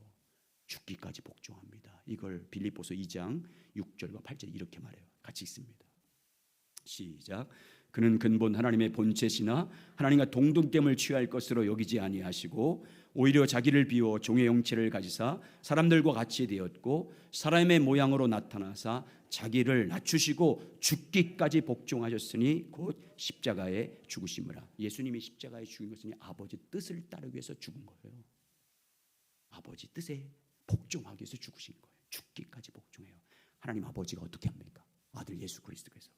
죽기까지 복종합니다. 이걸 빌립보서 2장 6절과 8절 이렇게 말해요. 같이 읽습니다. 시작. 그는 근본 하나님의 본체시나 하나님과 동등됨을 취할 것으로 여기지 아니하시고 오히려 자기를 비워 종의 형체를 가지사 사람들과 같이 되었고 사람의 모양으로 나타나사 자기를 낮추시고 죽기까지 복종하셨으니 곧 십자가에 죽으심이라. 예수님이 십자가에 죽은 것은 아버지 뜻을 따르기 위해서 죽은 거예요. 아버지 뜻에 복종하기 위해서 죽으신 거예요. 죽기까지 복종해요. 하나님 아버지가 어떻게 합니까? 아들 예수 그리스도께서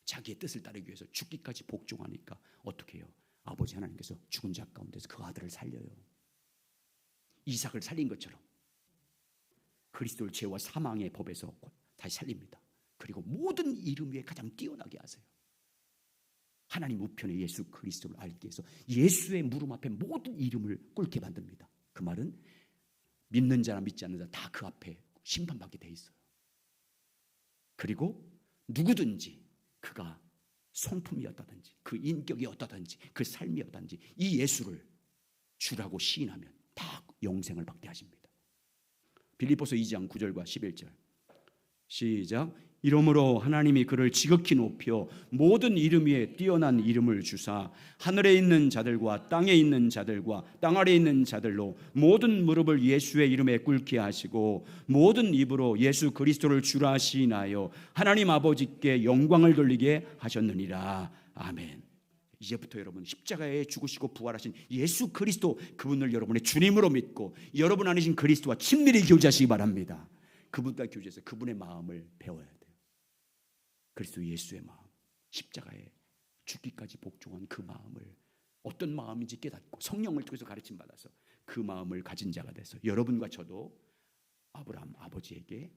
자기의 뜻을 따르기 위해서 죽기까지 복종하니까 어떻게 해요? 아버지 하나님께서 죽은 자 가운데서 그 아들을 살려요. 이삭을 살린 것처럼 그리스도를 죄와 사망의 법에서 다시 살립니다. 그리고 모든 이름 위에 가장 뛰어나게 하세요. 하나님 우편에 예수 그리스도를 알게 해서 예수의 무릎 앞에 모든 이름을 꿇게 만듭니다. 그 말은 믿는 자나 믿지 않는 자 다 그 앞에 심판받게 돼 있어요. 그리고 누구든지 그가 성품이었다든지 그 인격이 어떠든지 그 삶이 어떠든지 이 예수를 주라고 시인하면 다 영생을 받게 하십니다. 빌립보서 2장 9절과 11절 시작. 이러므로 하나님이 그를 지극히 높여 모든 이름 위에 뛰어난 이름을 주사 하늘에 있는 자들과 땅에 있는 자들과 땅 아래에 있는 자들로 모든 무릎을 예수의 이름에 꿇게 하시고 모든 입으로 예수 그리스도를 주라 시인하여 하나님 아버지께 영광을 돌리게 하셨느니라. 아멘. 이제부터 여러분 십자가에 죽으시고 부활하신 예수 그리스도 그분을 여러분의 주님으로 믿고 여러분 안에 계신 그리스도와 친밀히 교제하시기 바랍니다. 그분과 교제해서 그분의 마음을 배워야 돼요. 그리스도 예수의 마음, 십자가에 죽기까지 복종한 그 마음을 어떤 마음인지 깨닫고 성령을 통해서 가르침 받아서 그 마음을 가진 자가 돼서 여러분과 저도 아브라함 아버지에게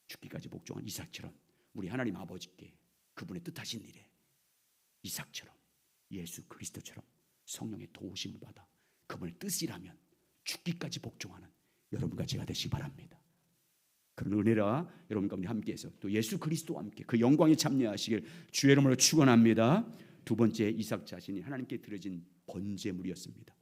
죽기까지 복종한 이삭처럼 우리 하나님 아버지께 그분의 뜻하신 일에 이삭처럼 예수 그리스도처럼 성령의 도우심을 받아 그분의 뜻이라면 죽기까지 복종하는 여러분과 제가 되시기 바랍니다. 그런 은혜라 여러분 가운데 함께해서 또 예수 그리스도와 함께 그 영광에 참여하시길 주의 이름으로 축원합니다. 두 번째, 이삭 자신이 하나님께 드려진 번제물이었습니다.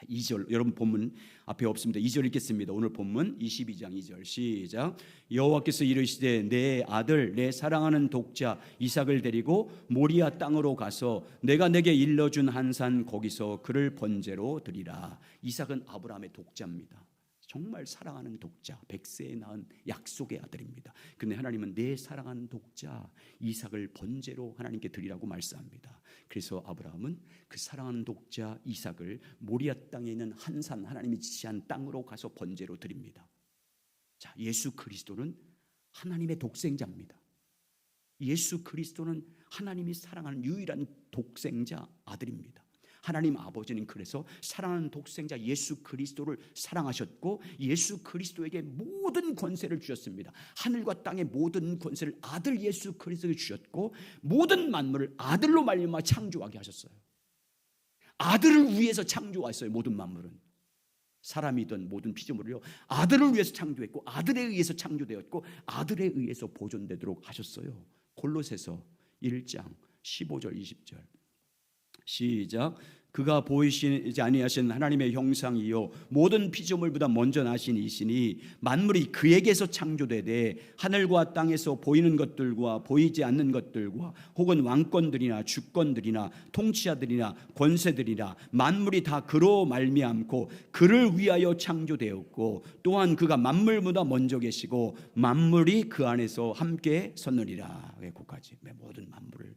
2절 여러분 본문 앞에 없습니다. 2절 읽겠습니다. 오늘 본문 22장 2절 시작. 여호와께서 이르시되 내 아들 내 사랑하는 독자 이삭을 데리고 모리아 땅으로 가서 내가 내게 일러준 한 산 거기서 그를 번제로 드리라. 이삭은 아브라함의 독자입니다. 정말 사랑하는 독자, 백세에 낳은 약속의 아들입니다. 근데 하나님은 내 사랑하는 독자 이삭을 번제로 하나님께 드리라고 말씀합니다. 그래서 아브라함은 그 사랑하는 독자 이삭을 모리아 땅에 있는 한 산 하나님이 지시한 땅으로 가서 번제로 드립니다. 자, 예수 그리스도는 하나님의 독생자입니다. 예수 그리스도는 하나님이 사랑하는 유일한 독생자 아들입니다. 하나님 아버지는 그래서 사랑하는 독생자 예수 그리스도를 사랑하셨고 예수 그리스도에게 모든 권세를 주셨습니다. 하늘과 땅의 모든 권세를 아들 예수 그리스도에게 주셨고 모든 만물을 아들로 말미암아 창조하게 하셨어요. 아들을 위해서 창조했어요. 모든 만물은 사람이든 모든 피조물을요 아들을 위해서 창조했고 아들에 의해서 창조되었고 아들에 의해서 보존되도록 하셨어요. 골로새서 1장 15절 20절 시작. 그가 보이시지 아니하신 하나님의 형상이요 모든 피조물보다 먼저 나신 이시니 만물이 그에게서 창조되되 하늘과 땅에서 보이는 것들과 보이지 않는 것들과 혹은 왕권들이나 주권들이나 통치자들이나 권세들이나 만물이 다 그로 말미암고 그를 위하여 창조되었고 또한 그가 만물보다 먼저 계시고 만물이 그 안에서 함께 섰느니라. 거기까지 모든 만물을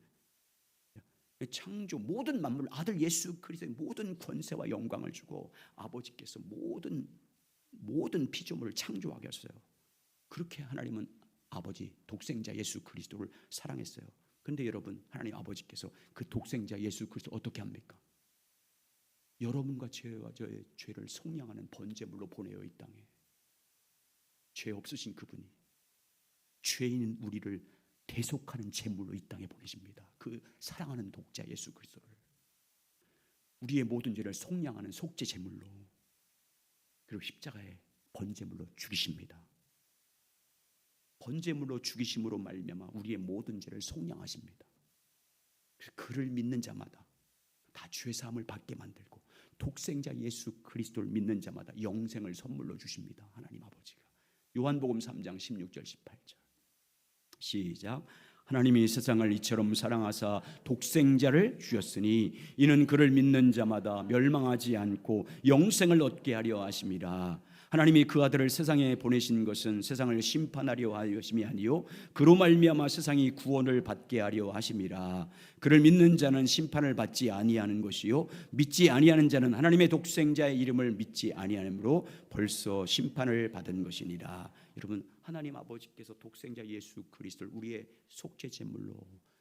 창조 모든 만물 아들 예수 그리스도의 모든 권세와 영광을 주고 아버지께서 모든 피조물을 창조하게 하셨어요. 그렇게 하나님은 아버지 독생자 예수 그리스도를 사랑했어요. 그런데 여러분, 하나님 아버지께서 그 독생자 예수 그리스도 어떻게 합니까? 여러분과 저와 저의 죄를 속량하는 번제물로 보내어 이 땅에, 죄 없으신 그분이 죄인 우리를 대속하는 제물로 이 땅에 보내십니다. 그 사랑하는 독자 예수 그리스도를 우리의 모든 죄를 속량하는 속죄 제물로, 그리고 십자가에 번제물로 죽이십니다. 번제물로 죽이심으로 말미암아 우리의 모든 죄를 속량하십니다. 그를 믿는 자마다 다 죄 사함을 받게 만들고 독생자 예수 그리스도를 믿는 자마다 영생을 선물로 주십니다. 하나님 아버지가. 요한복음 3장 16절 18절 시작. 하나님이 세상을 이처럼 사랑하사 독생자를 주셨으니 이는 그를 믿는 자마다 멸망하지 않고 영생을 얻게 하려 하심이라. 하나님이 그 아들을 세상에 보내신 것은 세상을 심판하려 하심이 아니요 그로 말미암아 세상이 구원을 받게 하려 하심이라. 그를 믿는 자는 심판을 받지 아니하는 것이요 믿지 아니하는 자는 하나님의 독생자의 이름을 믿지 아니하므로 벌써 심판을 받은 것이니라. 여러분, 하나님 아버지께서 독생자 예수 그리스도를 우리의 속죄 제물로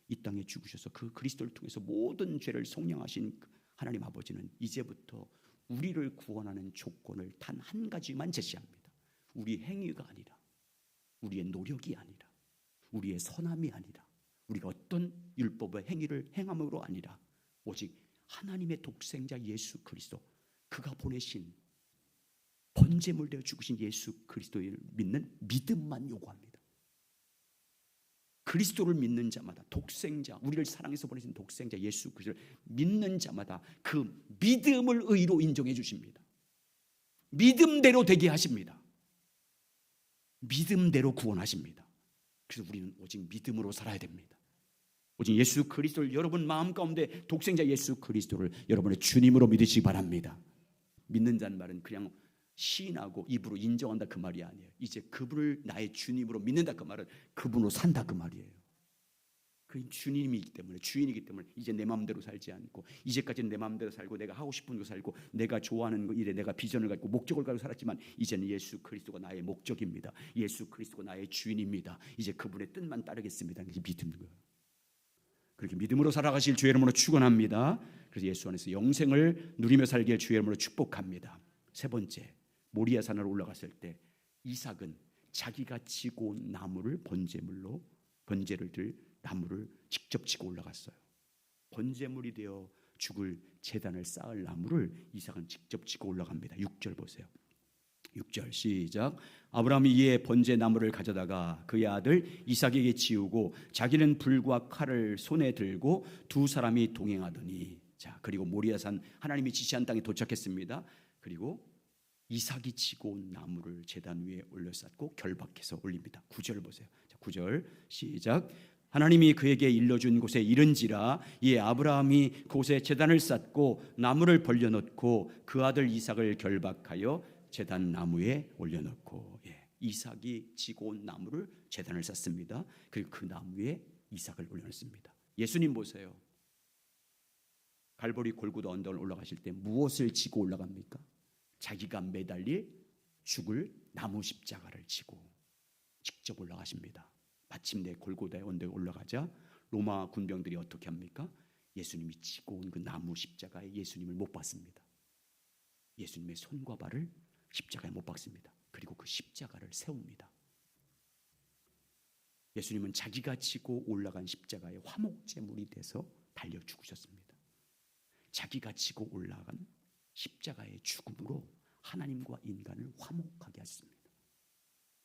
이 땅에 죽으셔서 그 그리스도를 통해서 모든 죄를 속량하신 하나님 아버지는 이제부터 우리를 구원하는 조건을 단 한 가지만 제시합니다. 우리 행위가 아니라, 우리의 노력이 아니라, 우리의 선함이 아니라, 우리가 어떤 율법의 행위를 행함으로 아니라 오직 하나님의 독생자 예수 그리스도, 그가 보내신 번제물 되어 죽으신 예수 그리스도를 믿는 믿음만 요구합니다. 그리스도를 믿는 자마다, 독생자, 우리를 사랑해서 보내신 독생자 예수 그리스도를 믿는 자마다 그 믿음을 의로 인정해 주십니다. 믿음대로 되게 하십니다. 믿음대로 구원하십니다. 그래서 우리는 오직 믿음으로 살아야 됩니다. 오직 예수 그리스도를 여러분 마음 가운데 독생자 예수 그리스도를 여러분의 주님으로 믿으시기 바랍니다. 믿는다는 말은 그냥 시인하고 입으로 인정한다 그 말이 아니에요. 이제 그분을 나의 주님으로 믿는다 그 말은 그분으로 산다 그 말이에요. 그 주님이기 때문에, 주인이기 때문에 이제 내 마음대로 살지 않고, 이제까지는 내 마음대로 살고 내가 하고 싶은 거 살고 내가 좋아하는 일에 내가 비전을 갖고 목적을 가지고 살았지만 이제는 예수 그리스도가 나의 목적입니다. 예수 그리스도가 나의 주인입니다. 이제 그분의 뜻만 따르겠습니다. 이게 믿는 거예요. 그렇게 믿음으로 살아가실 주의 이름으로 축원합니다. 그래서 예수 안에서 영생을 누리며 살길 주의 이름으로 축복합니다. 세 번째, 모리아 산을 올라갔을 때 이삭은 자기가 지고 온 나무를 번제물로, 번제를 들 나무를 직접 지고 올라갔어요. 번제물이 되어 죽을 제단을 쌓을 나무를 이삭은 직접 지고 올라갑니다. 6절 보세요. 6절 시작. 아브라함이 이에 번제 나무를 가져다가 그의 아들 이삭에게 지우고 자기는 불과 칼을 손에 들고 두 사람이 동행하더니, 자, 그리고 모리아산 하나님이 지시한 땅에 도착했습니다. 그리고 이삭이 지고 온 나무를 제단 위에 올려 쌓고 결박해서 올립니다. 9절 보세요. 자, 9절 시작. 하나님이 그에게 일러준 곳에 이른지라 이에 아브라함이 그곳에 제단을 쌓고 나무를 벌려놓고 그 아들 이삭을 결박하여 제단 나무에 올려놓고, 이삭이 지고 온 나무를 제단을 쌓습니다. 그리고 그 나무에 이삭을 올려놓습니다. 예수님 보세요. 갈보리 골고다 언덕을 올라가실 때 무엇을 지고 올라갑니까? 자기가 매달릴 죽을 나무 십자가를 지고 직접 올라가십니다. 마침내 골고다의 언덕에 올라가자 로마 군병들이 어떻게 합니까? 예수님이 지고 온 그 나무 십자가에 예수님을 못 박습니다. 예수님의 손과 발을 십자가에 못 박습니다. 그리고 그 십자가를 세웁니다. 예수님은 자기가 지고 올라간 십자가의 화목제물이 돼서 달려 죽으셨습니다. 자기가 지고 올라간 십자가의 죽음으로 하나님과 인간을 화목하게 하셨습니다.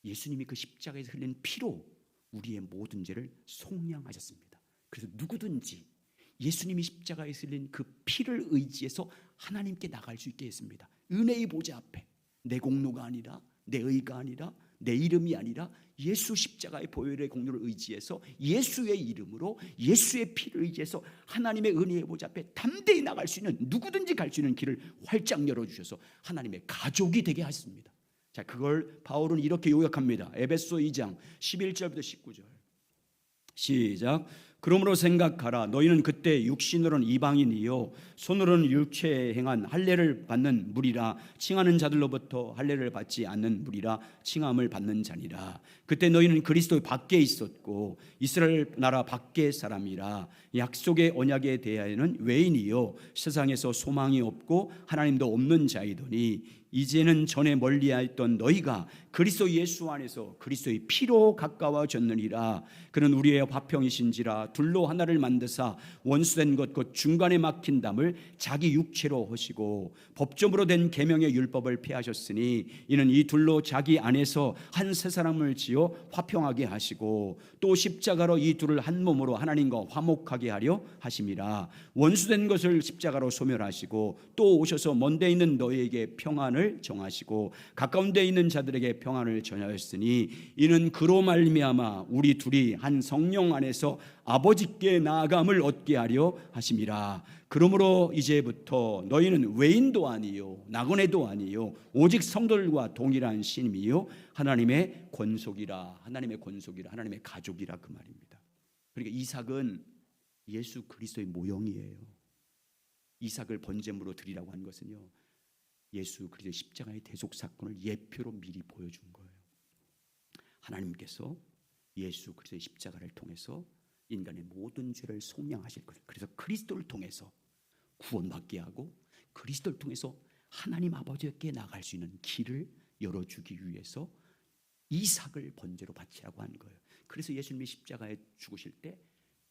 예수님이 그 십자가에서 흘린 피로 우리의 모든 죄를 속량하셨습니다. 그래서 누구든지 예수님이 십자가에 흘린 그 피를 의지해서 하나님께 나갈 수 있게 했습니다. 은혜의 보좌 앞에 내 공로가 아니라, 내 의가 아니라, 내 이름이 아니라 예수 십자가의 보혈의 공로를 의지해서 예수의 이름으로 예수의 피를 의지해서 하나님의 은혜의 보좌 앞에 담대히 나갈 수 있는, 누구든지 갈 수 있는 길을 활짝 열어주셔서 하나님의 가족이 되게 하셨습니다. 자, 그걸 바울은 이렇게 요약합니다. 에베소 2장 11절부터 19절 시작. 그러므로 생각하라. 너희는 그때 육신으로는 이방인이요 손으로는 육체에 행한 할례를 받는 무리라 칭하는 자들로부터 할례를 받지 않는 무리라 칭함을 받는 자니라. 그때 너희는 그리스도 밖에 있었고 이스라엘 나라 밖의 사람이라. 약속의 언약에 대하여는 외인이요 세상에서 소망이 없고 하나님도 없는 자이더니 이제는 전에 멀리하였던 너희가 그리스도 예수 안에서 그리스도의 피로 가까워졌느니라. 그는 우리의 화평이신지라 둘로 하나를 만드사 원수된 것 곧 중간에 막힌 담을 자기 육체로 하시고 법정으로 된 계명의 율법을 폐하셨으니 이는 이 둘로 자기 안에서 한 새 사람을 지어 화평하게 하시고 또 십자가로 이 둘을 한 몸으로 하나님과 화목하게 하려 하심이라. 원수된 것을 십자가로 소멸하시고 또 오셔서 먼데 있는 너희에게 평안을 정하시고 가까운 데 있는 자들에게 평안을 전하였으니 이는 그로 말미암아 우리 둘이 한 성령 안에서 아버지께 나아감을 얻게 하려 하심이라. 그러므로 이제부터 너희는 외인도 아니요 나그네도 아니요 오직 성도들과 동일한 신임이요 하나님의 권속이라. 하나님의 권속이라. 하나님의 가족이라 그 말입니다. 그러니까 이삭은 예수 그리스도의 모형이에요. 이삭을 번제물로 드리라고 한 것은요 예수 그리스도의 십자가의 대속 사건을 예표로 미리 보여준 거예요. 하나님께서 예수 그리스도의 십자가를 통해서 인간의 모든 죄를 속량하실 것을, 그래서 그리스도를 통해서 구원받게 하고 그리스도를 통해서 하나님 아버지께 나갈 수 있는 길을 열어주기 위해서 이삭을 번제로 바치라고 한 거예요. 그래서 예수님이 십자가에 죽으실 때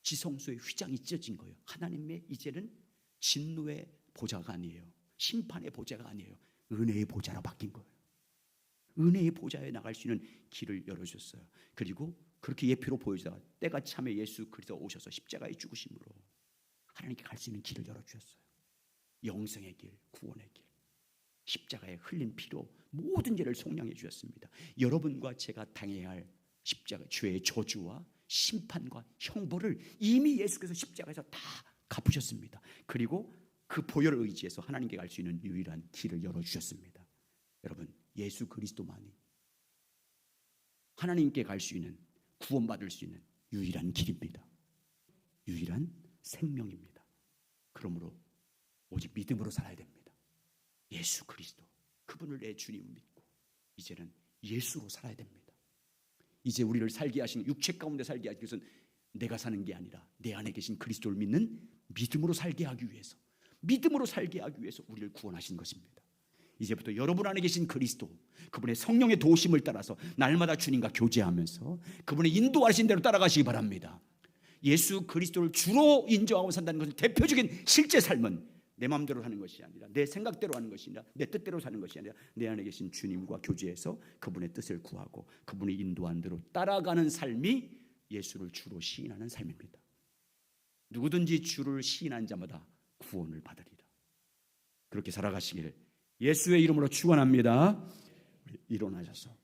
지성소의 휘장이 찢어진 거예요. 하나님의 이제는 진노의 보좌가 아니에요, 심판의 보좌가 아니에요, 은혜의 보좌로 바뀐 거예요. 은혜의 보좌에 나갈 수 있는 길을 열어줬어요. 그리고 그렇게 예표로 보여주다가 때가 참에 예수 그리스도 오셔서 십자가에 죽으심으로 하나님께 갈 수 있는 길을 열어주셨어요. 영생의 길, 구원의 길, 십자가에 흘린 피로 모든 죄를 속량해 주셨습니다. 여러분과 제가 당해야 할 십자가 죄의 저주와 심판과 형벌을 이미 예수께서 십자가에서 다 갚으셨습니다. 그리고 그 보혈을 의지해서 하나님께 갈 수 있는 유일한 길을 열어주셨습니다. 여러분, 예수 그리스도만이 하나님께 갈 수 있는, 구원받을 수 있는 유일한 길입니다. 유일한 생명입니다. 그러므로 오직 믿음으로 살아야 됩니다. 예수 그리스도, 그분을 내 주님을 믿고 이제는 예수로 살아야 됩니다. 이제 우리를 살게 하신, 육체 가운데 살게 하신 것은 내가 사는 게 아니라 내 안에 계신 그리스도를 믿는 믿음으로 살게 하기 위해서, 믿음으로 살게 하기 위해서 우리를 구원하신 것입니다. 이제부터 여러분 안에 계신 그리스도, 그분의 성령의 도우심을 따라서 날마다 주님과 교제하면서 그분의 인도하신 대로 따라가시기 바랍니다. 예수 그리스도를 주로 인정하고 산다는 것은 대표적인 실제 삶은 내 마음대로 사는 것이 아니라, 내 생각대로 하는 것이 아니라, 내 뜻대로 사는 것이 아니라 내 안에 계신 주님과 교제해서 그분의 뜻을 구하고 그분의 인도한 대로 따라가는 삶이 예수를 주로 시인하는 삶입니다. 누구든지 주를 시인한 자마다 구원을 받으리라. 그렇게 살아가시길 예수의 이름으로 축원합니다. 일어나셔서